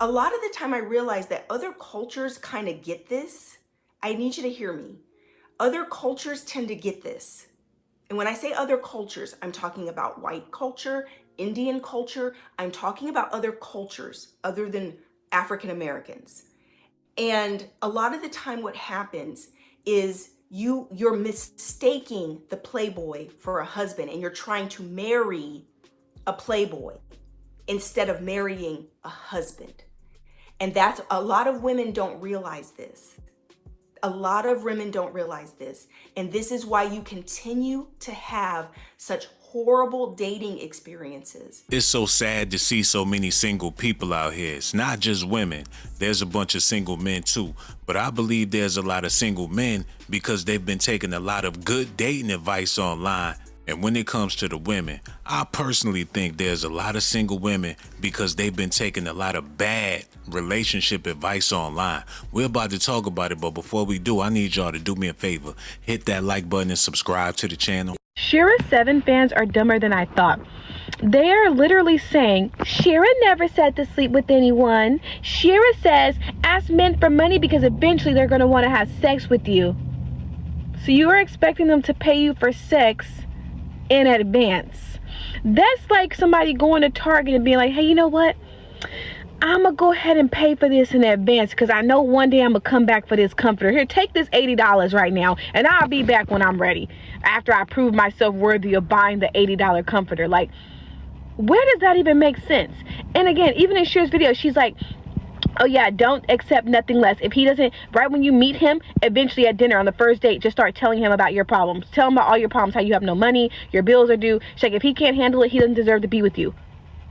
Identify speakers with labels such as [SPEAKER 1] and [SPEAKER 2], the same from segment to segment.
[SPEAKER 1] A lot of the time I realize that other cultures kind of get this. I need you to hear me. Other cultures tend to get this. And when I say other cultures, I'm talking about white culture, Indian culture. I'm talking about other cultures other than African Americans. And a lot of the time what happens is you're mistaking the playboy for a husband, and you're trying to marry a playboy instead of marrying a husband. And that's, a lot of women don't realize this. A lot of women don't realize this. And this is why you continue to have such horrible dating experiences.
[SPEAKER 2] It's so sad to see so many single people out here. It's not just women. There's a bunch of single men too. But I believe there's a lot of single men because they've been taking a lot of good dating advice online. And when it comes to the women, I personally think there's a lot of single women because they've been taking a lot of bad relationship advice online. We're about to talk about it, but before we do, I need y'all to do me a favor. Hit that like button and subscribe to the channel.
[SPEAKER 3] Shira 7 fans are dumber than I thought. They are literally saying, Shira never said to sleep with anyone. Shira says, ask men for money because eventually they're going to want to have sex with you. So you are expecting them to pay you for sex in advance. That's like somebody going to Target and being like, hey, you know what? I'm going to go ahead and pay for this in advance because I know one day I'm going to come back for this comforter. Here, take this $80 right now, and I'll be back when I'm ready, after I prove myself worthy of buying the $80 comforter. Like, where does that even make sense? And again, even in Shira's video, she's like, oh yeah, don't accept nothing less. If he doesn't, right when you meet him, eventually at dinner on the first date, just start telling him about your problems. Tell him about all your problems, how you have no money, your bills are due. She's like, if he can't handle it, he doesn't deserve to be with you.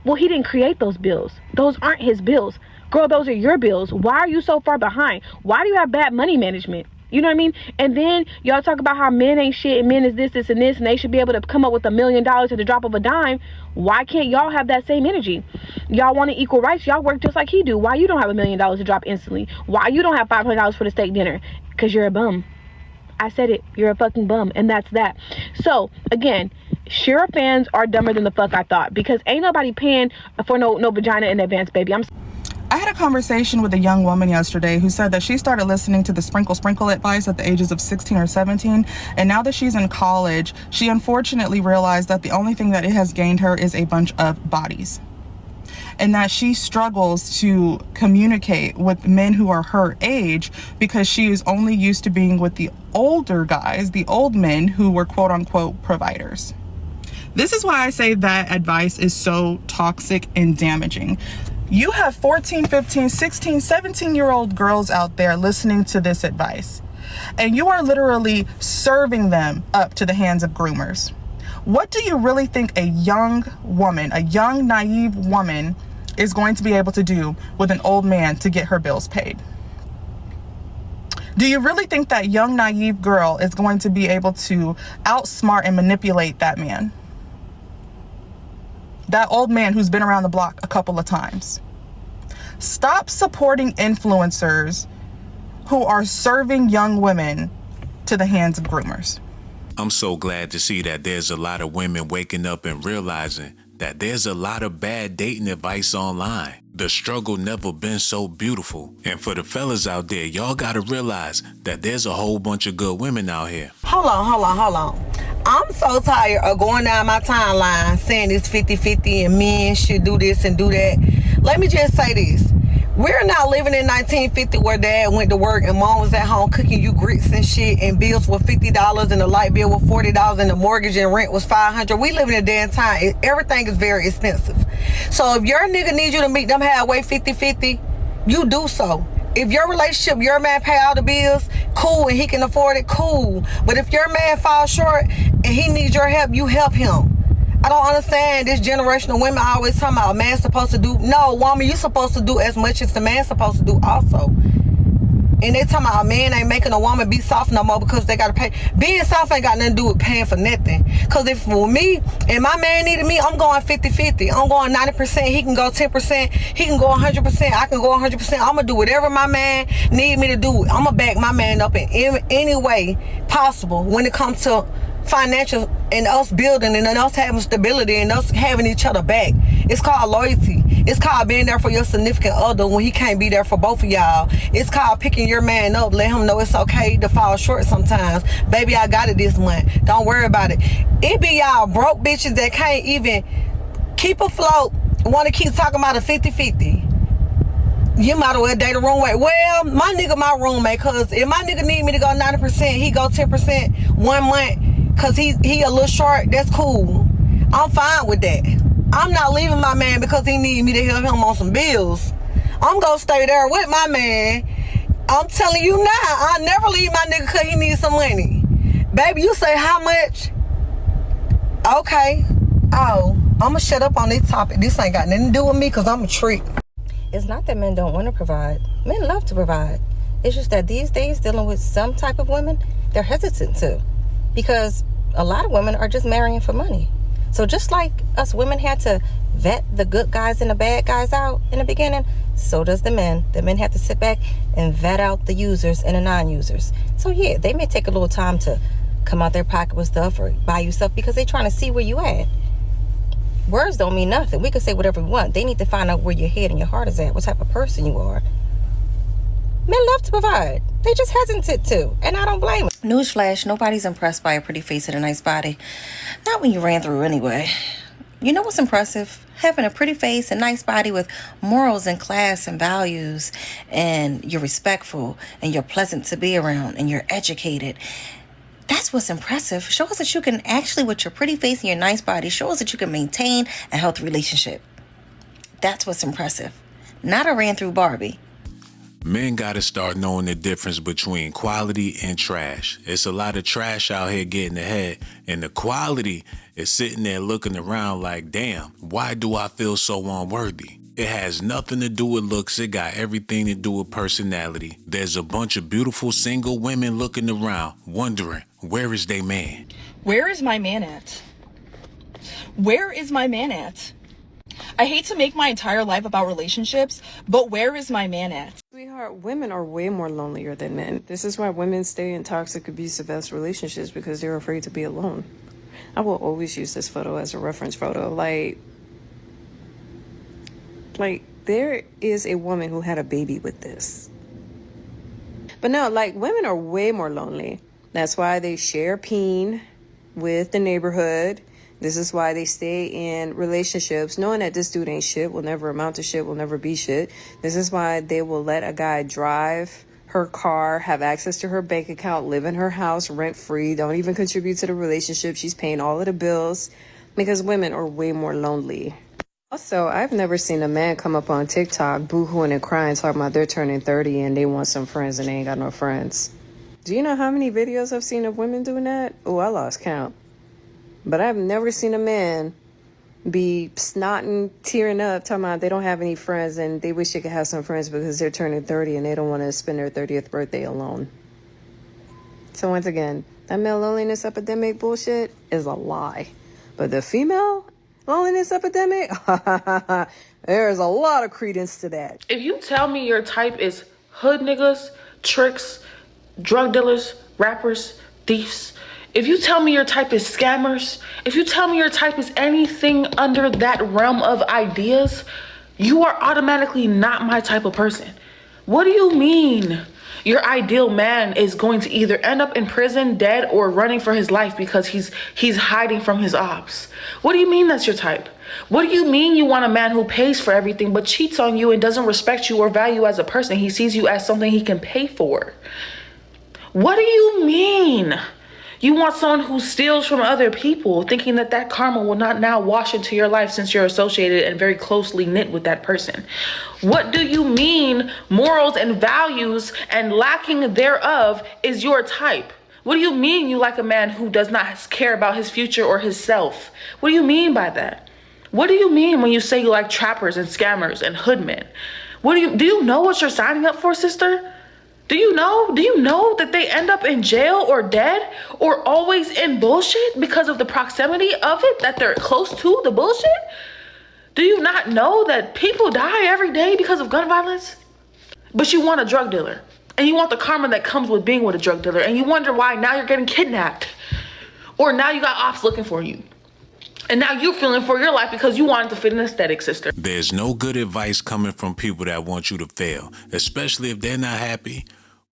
[SPEAKER 3] Well, he didn't create those bills. Those aren't his bills. Girl, those are your bills. Why are you so far behind? Why do you have bad money management? You know what I mean? And then y'all talk about how men ain't shit and men is this, and this, and they should be able to come up with $1 million at the drop of a dime. Why can't y'all have that same energy? Y'all want equal rights. Y'all work just like he do. Why you don't have $1 million to drop instantly? Why you don't have $500 for the steak dinner? Because you're a bum. I said it. You're a fucking bum. And that's that. So, again, Shira fans are dumber than the fuck I thought. Because ain't nobody paying for no vagina in advance, baby.
[SPEAKER 4] I had a conversation with a young woman yesterday who said that she started listening to the sprinkle advice at the ages of 16 or 17, and now that she's in college, she unfortunately realized that the only thing that it has gained her is a bunch of bodies, and that she struggles to communicate with men who are her age because she is only used to being with the older guys, the old men who were quote-unquote providers. This is why I say that advice is so toxic and damaging. You have 14, 15, 16, 17-year-old girls out there listening to this advice, and you are literally serving them up to the hands of groomers. What do you really think a young woman, a young, naive woman, is going to be able to do with an old man to get her bills paid? Do you really think that young, naive girl is going to be able to outsmart and manipulate that man? That old man who's been around the block a couple of times. Stop supporting influencers who are serving young women to the hands of groomers.
[SPEAKER 2] I'm so glad to see that there's a lot of women waking up and realizing that there's a lot of bad dating advice online. The struggle never been so beautiful. And for the fellas out there, y'all gotta realize that there's a whole bunch of good women out here.
[SPEAKER 5] Hold on. I'm so tired of going down my timeline saying it's 50-50 and men should do this and do that. Let me just say this. We're not living in 1950 where dad went to work and mom was at home cooking you grits and shit, and bills were $50 and the light bill was $40 and the mortgage and rent was $500. We live in a damn time. Everything is very expensive. So if your nigga needs you to meet them halfway 50-50, you do so. If your relationship, your man pay all the bills, cool, and he can afford it, cool. But if your man falls short and he needs your help, you help him. I don't understand this generation of women always talking about a man's supposed to do. No, woman, you supposed to do as much as the man's supposed to do also. And they talking about a man ain't making a woman be soft no more because they got to pay. Being soft ain't got nothing to do with paying for nothing. Because if for me and my man needed me, I'm going 50-50. I'm going 90%. He can go 10%. He can go 100%. I can go 100%. I'm going to do whatever my man need me to do. I'm going to back my man up in any way possible when it comes to financial and us building and us having stability and us having each other back. It's called loyalty. It's called being there for your significant other when he can't be there for both of y'all. It's called picking your man up, let him know it's okay to fall short sometimes. Baby, I got it this month. Don't worry about it. It be y'all broke bitches that can't even keep afloat, want to keep talking about a 50-50. You might as well date a roommate. Well, my nigga my roommate, cause if my nigga need me to go 90%, he go 10% 1 month, cause he a little short, that's cool. I'm fine with that. I'm not leaving my man because he need me to help him on some bills. I'm gonna stay there with my man. I'm telling you now, I'll never leave my nigga cause he needs some money. Baby, you say how much? Okay. Oh, I'ma shut up on this topic. This ain't got nothing to do with me cause I'm a trick.
[SPEAKER 6] It's not that men don't want to provide. Men love to provide. It's just that these days, dealing with some type of women, they're hesitant to. Because a lot of women are just marrying for money. So just like us women had to vet the good guys and the bad guys out in the beginning, so does the men. The men have to sit back and vet out the users and the non-users. So yeah, they may take a little time to come out their pocket with stuff or buy you stuff because they're trying to see where you at. Words don't mean nothing. We can say whatever we want. They need to find out where your head and your heart is at, what type of person you are. Men love to provide. They just hesitant to, and I don't blame them. Newsflash, nobody's impressed by a pretty face and a nice body. Not when you ran through anyway. You know what's impressive? Having a pretty face and nice body with morals and class and values, and you're respectful, and you're pleasant to be around, and you're educated. That's what's impressive. Show us that you can actually, with your pretty face and your nice body, show us that you can maintain a healthy relationship. That's what's impressive. Not a ran through Barbie.
[SPEAKER 2] Men gotta start knowing the difference between quality and trash. It's a lot of trash out here getting ahead, and the quality is sitting there looking around like, damn, why do I feel so unworthy? It has nothing to do with looks. It got everything to do with personality. There's a bunch of beautiful single women looking around, wondering, where is they man?
[SPEAKER 7] Where is my man at? Where is my man at? I hate to make my entire life about relationships, but where is my man at?
[SPEAKER 8] Sweetheart, women are way more lonelier than men. This is why women stay in toxic, abusive relationships, because they're afraid to be alone. I will always use this photo as a reference photo. Like there is a woman who had a baby with this. But no, like, women are way more lonely. That's why they share peen with the neighborhood. This is why they stay in relationships knowing that this dude ain't shit, will never amount to shit, will never be shit. This is why they will let a guy drive her car, have access to her bank account, live in her house rent-free, don't even contribute to the relationship. She's paying all of the bills, because women are way more lonely. Also, I've never seen a man come up on TikTok boo-hooing and crying, talking about they're turning 30 and they want some friends and they ain't got no friends. Do you know how many videos I've seen of women doing that? Oh, I lost count. But I've never seen a man be snotting, tearing up, talking about they don't have any friends and they wish they could have some friends because they're turning 30 and they don't want to spend their 30th birthday alone. So once again, that male loneliness epidemic bullshit is a lie. But the female loneliness epidemic, there's a lot of credence to that.
[SPEAKER 9] If you tell me your type is hood niggas, tricks, drug dealers, rappers, thieves, if you tell me your type is scammers, if you tell me your type is anything under that realm of ideas, you are automatically not my type of person. What do you mean? Your ideal man is going to either end up in prison, dead, or running for his life because he's hiding from his ops. What do you mean that's your type? What do you mean you want a man who pays for everything but cheats on you and doesn't respect you or value you as a person? He sees you as something he can pay for. What do you mean? You want someone who steals from other people, thinking that that karma will not now wash into your life since you're associated and very closely knit with that person. What do you mean morals and values and lacking thereof is your type? What do you mean you like a man who does not care about his future or his self? What do you mean by that? What do you mean when you say you like trappers and scammers and hoodmen? Do you know what you're signing up for, sister? Do you know that they end up in jail or dead or always in bullshit because of the proximity of it, that they're close to the bullshit? Do you not know that people die every day because of gun violence? But you want a drug dealer and you want the karma that comes with being with a drug dealer, and you wonder why now you're getting kidnapped or now you got ops looking for you. And now you're feeling for your life because you wanted to fit an aesthetic, sister.
[SPEAKER 2] There's no good advice coming from people that want you to fail, especially if they're not happy.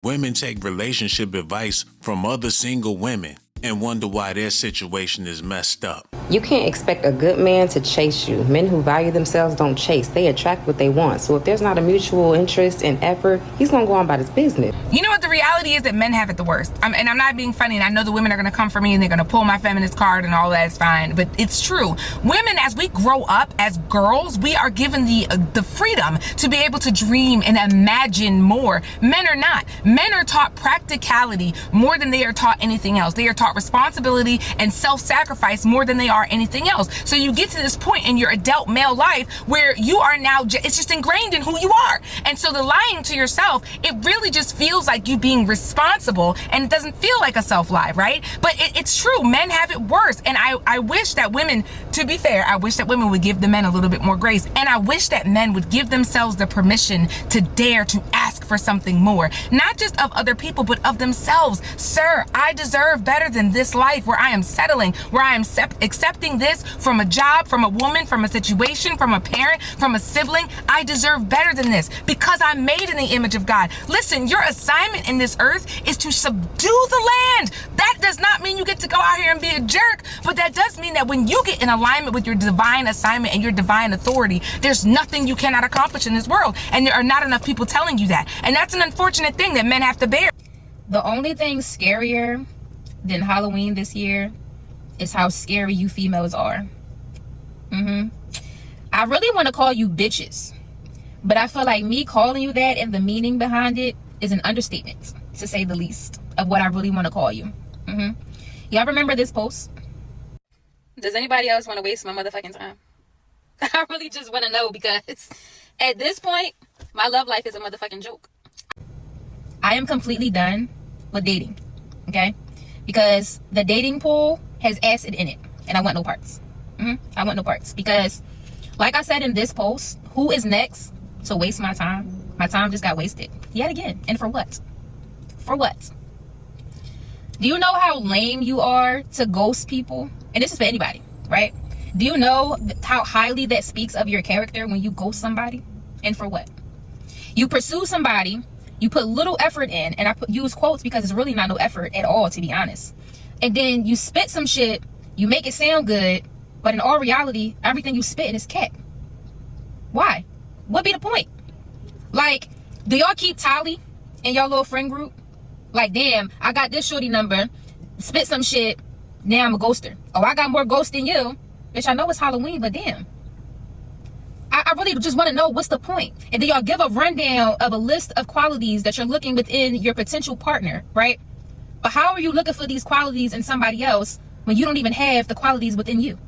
[SPEAKER 2] Women take relationship advice from other single women and wonder why their situation is messed up.
[SPEAKER 10] You can't expect a good man to chase you. Men who value themselves don't chase. They attract what they want. So if there's not a mutual interest and effort, he's going to go on about his business.
[SPEAKER 11] You know what the reality is? That men have it the worst. And I'm not being funny, and I know the women are going to come for me and they're going to pull my feminist card and all that is fine, but it's true. Women, as we grow up as girls, we are given the freedom to be able to dream and imagine more. Men are not. Men are taught practicality more than they are taught anything else. They are taught responsibility and self-sacrifice more than they are anything else. So you get to this point in your adult male life where you are now, it's just ingrained in who you are. And so the lying to yourself, it really just feels like you being responsible, and it doesn't feel like a self-lie, right? But it's true. Men have it worse. And I wish that women, to be fair, I wish that women would give the men a little bit more grace. And I wish that men would give themselves the permission to dare to ask for something more, not just of other people, but of themselves. Sir, I deserve better than this life where I am settling, where I am accepting this from a job, from a woman, from a situation, from a parent, from a sibling. I deserve better than this because I'm made in the image of God. Listen, your assignment in this earth is to subdue the land. That does not mean you get to go out here and be a jerk, but that does mean that when you get in alignment with your divine assignment and your divine authority, there's nothing you cannot accomplish in this world. And there are not enough people telling you that. And that's an unfortunate thing that men have to bear.
[SPEAKER 12] The only thing scarier than Halloween this year is how scary you females are. I really want to call you bitches, but I feel like me calling you that and the meaning behind it is an understatement, to say the least, of what I really want to call you. Y'all remember this post? Does anybody else want to waste my motherfucking time? I really just want to know, because at this point, my love life is a motherfucking joke. I am completely done with dating, okay? Because the dating pool has acid in it, and I want no parts. I want no parts, because like I said in this post, who is next to waste my time? My time just got wasted yet again. And for what? For what? Do you know how lame you are to ghost people? And this is for anybody, right? Do you know how highly that speaks of your character when you ghost somebody? And for what? You pursue somebody, you put little effort in, and use quotes because it's really not no effort at all, to be honest. And then you spit some shit, you make it sound good, but in all reality, everything you spit is cat. Why? What be the point? Like, do y'all keep tally in y'all little friend group? Like, damn, I got this shorty number, spit some shit, now I'm a ghoster. Oh, I got more ghost than you. Bitch, I know it's Halloween, but damn. I really just want to know, what's the point? And then y'all give a rundown of a list of qualities that you're looking within your potential partner, right? But how are you looking for these qualities in somebody else when you don't even have the qualities within you?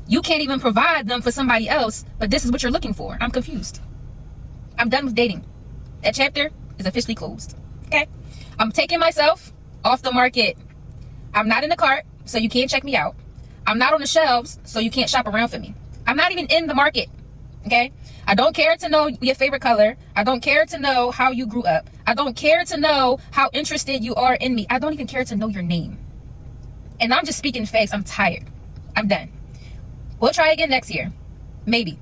[SPEAKER 12] You can't even provide them for somebody else, but this is what you're looking for. I'm confused. I'm done with dating. That chapter is officially closed, okay? I'm taking myself off the market. I'm not in the cart, so you can't check me out. I'm not on the shelves, so you can't shop around for me. I'm not even in the market. Okay, I don't care to know your favorite color. I don't care to know how you grew up. I don't care to know how interested you are in me. I don't even care to know your name. And I'm just speaking facts. I'm tired. I'm done. We'll try again next year. Maybe.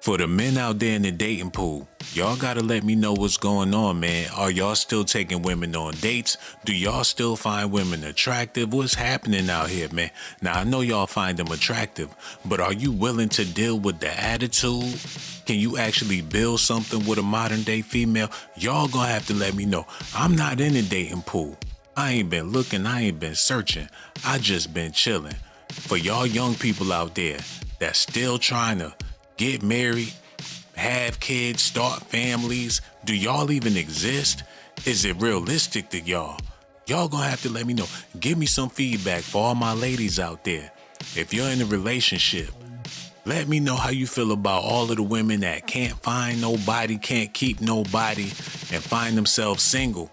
[SPEAKER 2] For the men out there in the dating pool, y'all gotta let me know what's going on, man. Are y'all still taking women on dates? Do y'all still find women attractive? What's happening out here, man? Now, I know y'all find them attractive, but are you willing to deal with the attitude? Can you actually build something with a modern day female? Y'all gonna have to let me know. I'm not in the dating pool. I ain't been looking, I ain't been searching. I just been chilling. For y'all young people out there that's still trying to get married, have kids, start families, do y'all even exist? Is it realistic to y'all? Y'all gonna have to let me know. Give me some feedback for all my ladies out there. If you're in a relationship, let me know how you feel about all of the women that can't find nobody, can't keep nobody, and find themselves single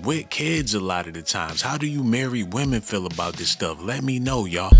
[SPEAKER 2] with kids a lot of the times. How do you married women feel about this stuff? Let me know, y'all.